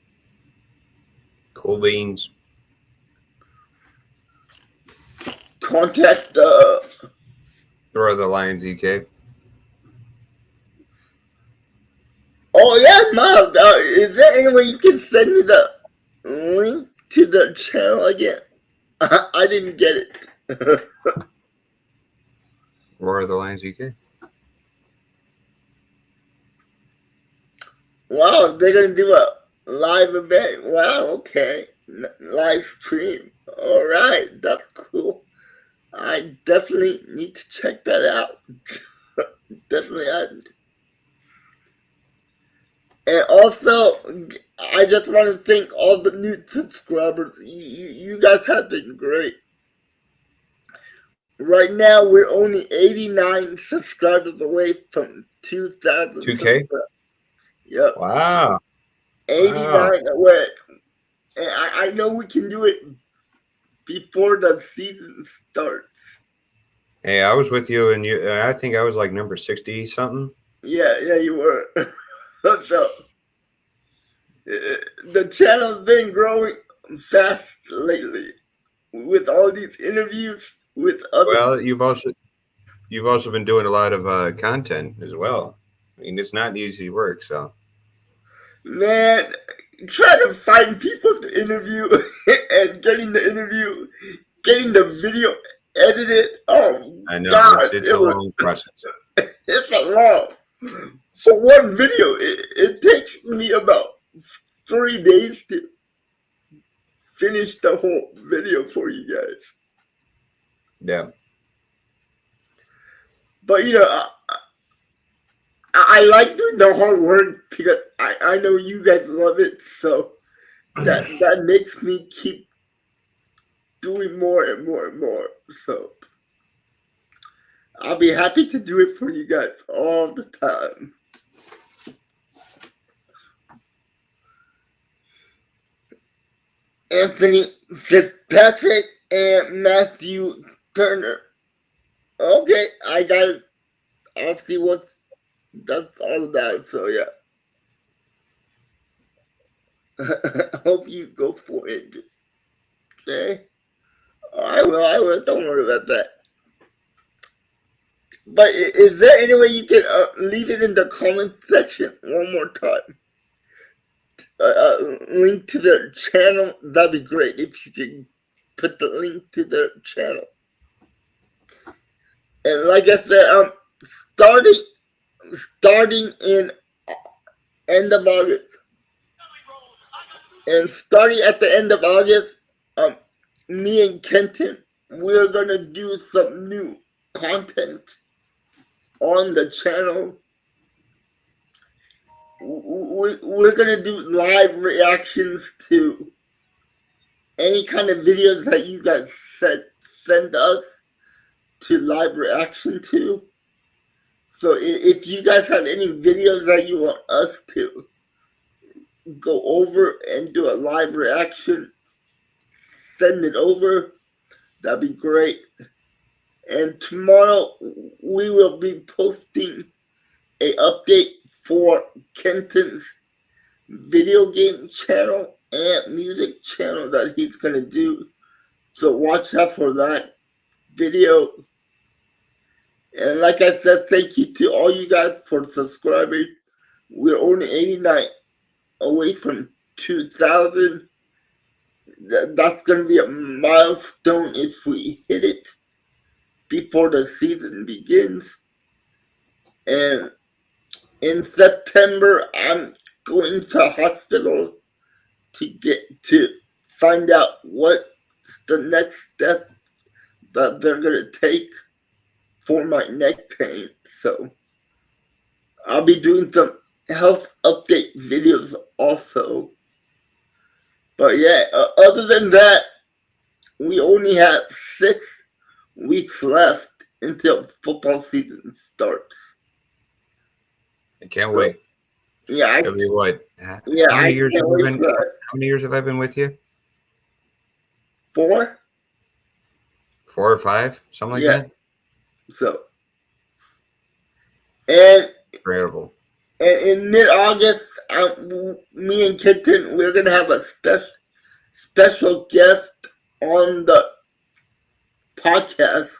Cool beans. Contact Throw the Lions EK. Oh yeah, Mom. Is there any way you can send me the link to the channel again? I didn't get it. Roar of the Lions EK. Wow, they're gonna do a live event. Wow, okay, live stream. All right, that's cool. I definitely need to check that out. Definitely, and also, I just want to thank all the new subscribers. You guys have been great. Right now, we're only 89 subscribers away from 2,000. 2K? Yep. Wow. 89 away. And I know we can do it before the season starts. Hey, I was with you, and I think I was like number 60 something. Yeah, you were. So the channel's been growing fast lately with all these interviews with other. Well, you've also been doing a lot of content as well. I mean, it's not easy work, so. Man, trying to find people to interview and getting the video edited. Oh, I know. God, It's a long process. It's a long. For one video, it takes me about 3 days to finish the whole video for you guys. Yeah. But I like doing the hard work because I know you guys love it, so that makes me keep doing more and more and more. So I'll be happy to do it for you guys all the time. Anthony Fitzpatrick and Matthew Turner. Okay, I got it. I'll see what that's all about. So yeah. I hope you go for it. Okay? I will. Don't worry about that. But is there any way you can leave it in the comment section one more time? Link to their channel. That'd be great if you could put the link to their channel. And like I said, starting in end of August, and starting at the end of August, me and Kenton, we're gonna do some new content on the channel. We're gonna do live reactions to any kind of videos that you guys send us to live reaction to. So if you guys have any videos that you want us to go over and do a live reaction, send it over. That'd be great. And tomorrow we will be posting an update for Kenton's video game channel and music channel that he's gonna do. So watch out for that video. And like I said, thank you to all you guys for subscribing. We're only 89 away from 2,000. That's going to be a milestone if we hit it before the season begins. And in September, I'm going to hospital to find out what's the next step that they're going to take for my neck pain. So I'll be doing some health update videos also. But yeah, other than that, we only have 6 weeks left until football season starts. I can't wait. Yeah, It'll be what? Yeah, how many years have I been with you? 4? 4 or 5, something like that. So, and incredible. And in mid-August, me and Kenton, we're gonna have a special guest on the podcast,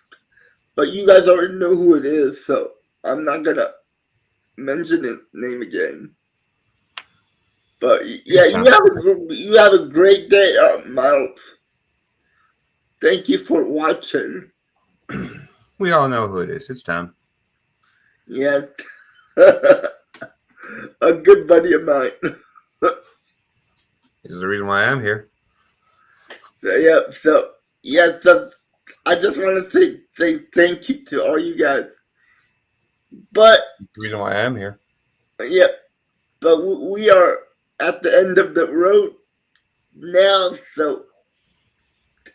but you guys already know who it is, so I'm not gonna mention his name again. But yeah, you have a great day, Miles. Thank you for watching. We all know who it is. It's Tom. Yeah. A good buddy of mine. This is the reason why I'm here. So I just want to say thank you to all you guys. But the reason why I'm here. Yeah, but we are at the end of the road now, so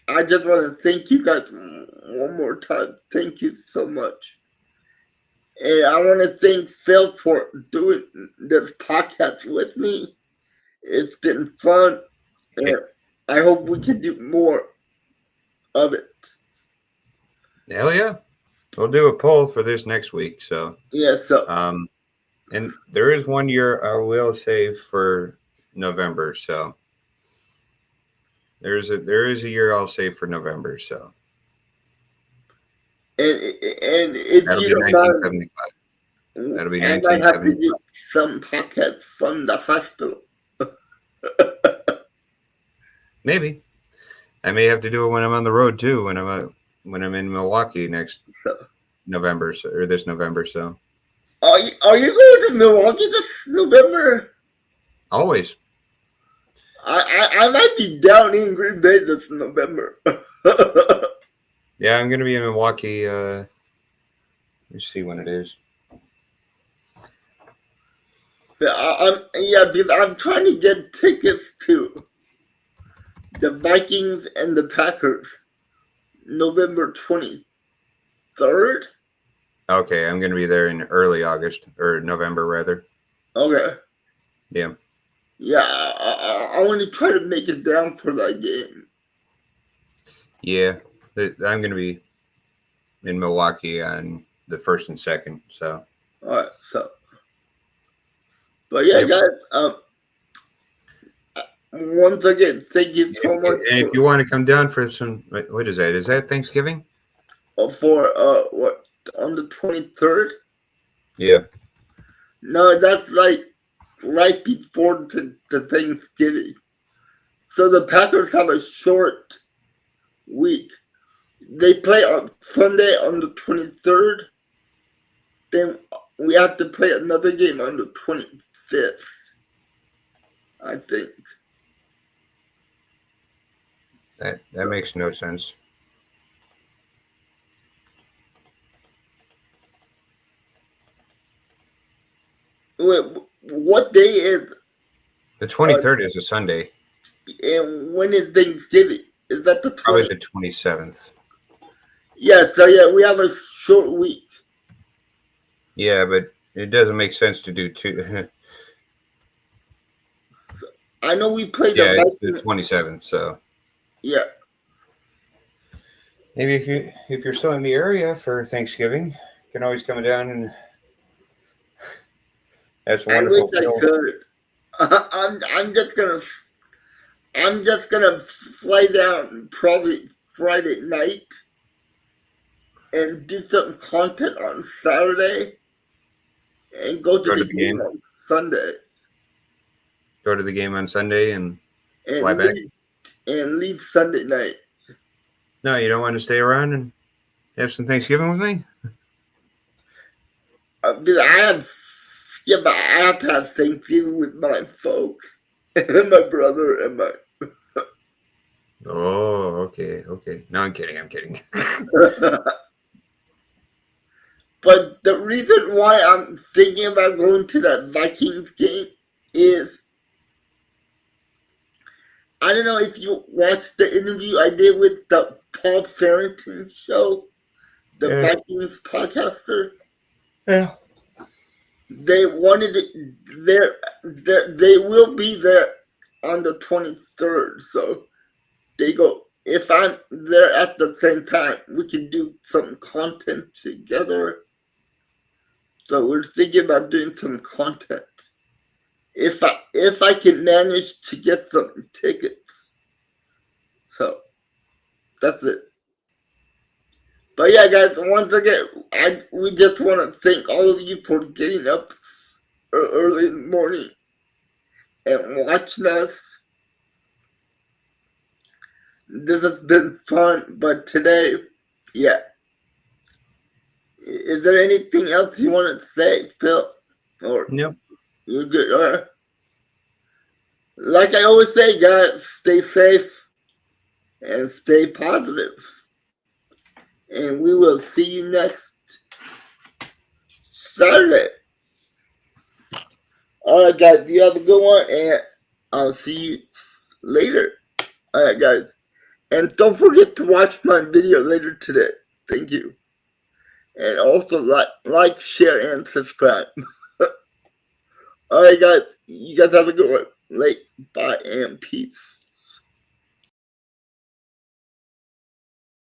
I just want to thank you guys one more time. Thank you so much. And I want to thank Phil for doing this podcast with me. It's been fun. And I hope we can do more of it. Hell yeah. We'll do a poll for this next week. So yeah, and there is one year I will save for November. So there is a year I'll save for November. So and if that'll you be 1975. That'll be 1975. And I have to do some podcasts from the hospital. Maybe I may have to do it when I'm on the road too. When I'm in Milwaukee next November, or this November. So are you going to Milwaukee this November? Always. I might be down in Green Bay this November. Yeah, I'm gonna be in Milwaukee. Let me see when it is. Because I'm trying to get tickets to the Vikings and the Packers, November 23rd. Okay, I'm gonna be there in early August or November rather. Okay. Yeah. Yeah, I want to try to make it down for that game. Yeah, I'm gonna be in Milwaukee on the 1st and 2nd. So. All right, so. But yeah, Yep. guys. Once again, thank you so much. And if you want to come down for some, what is that? Is that Thanksgiving? For what, on the 23rd? Yeah. No, that's like right before the Thanksgiving. So the Packers have a short week. They play on Sunday on the 23rd. Then we have to play another game on the 25th, I think. That makes no sense. Wait, what day is? The 23rd is a Sunday. And when is Thanksgiving? Is that the 20th? Probably the 27th. Yeah, so yeah, we have a short week. Yeah, but it doesn't make sense to do two. I know we played Yeah, the it's Vikings. the 27th. So Yeah. maybe if you're still in the area for Thanksgiving, you can always come down and have some wonderful. I wish I could. I'm just gonna fly down probably Friday night and do some content on Saturday and go to the game on Sunday. Go to the game on Sunday and fly and back. leave Sunday night. No, you don't want to stay around and have some Thanksgiving with me? Because but I have to have Thanksgiving with my folks and my brother and my. Oh, okay. No, I'm kidding. But the reason why I'm thinking about going to that Vikings game is, I don't know if you watched the interview I did with the Paul Farrington show, the Vikings podcaster. Yeah. They wanted it they will be there on the 23rd. So they go, if I'm there at the same time, we can do some content together. So we're thinking about doing some content. If I can manage to get some tickets. So that's it. But yeah, guys, once again, we just want to thank all of you for getting up early in the morning and watching us. This has been fun, but today, yeah. Is there anything else you want to say, Phil? Or Nope. You're good. All right. Like I always say, guys, stay safe and stay positive. And we will see you next Saturday. All right, guys, you have a good one, and I'll see you later. All right, guys. And don't forget to watch my video later today. Thank you. And also like, share, and subscribe. All right, guys. You guys have a good one. Bye, and peace.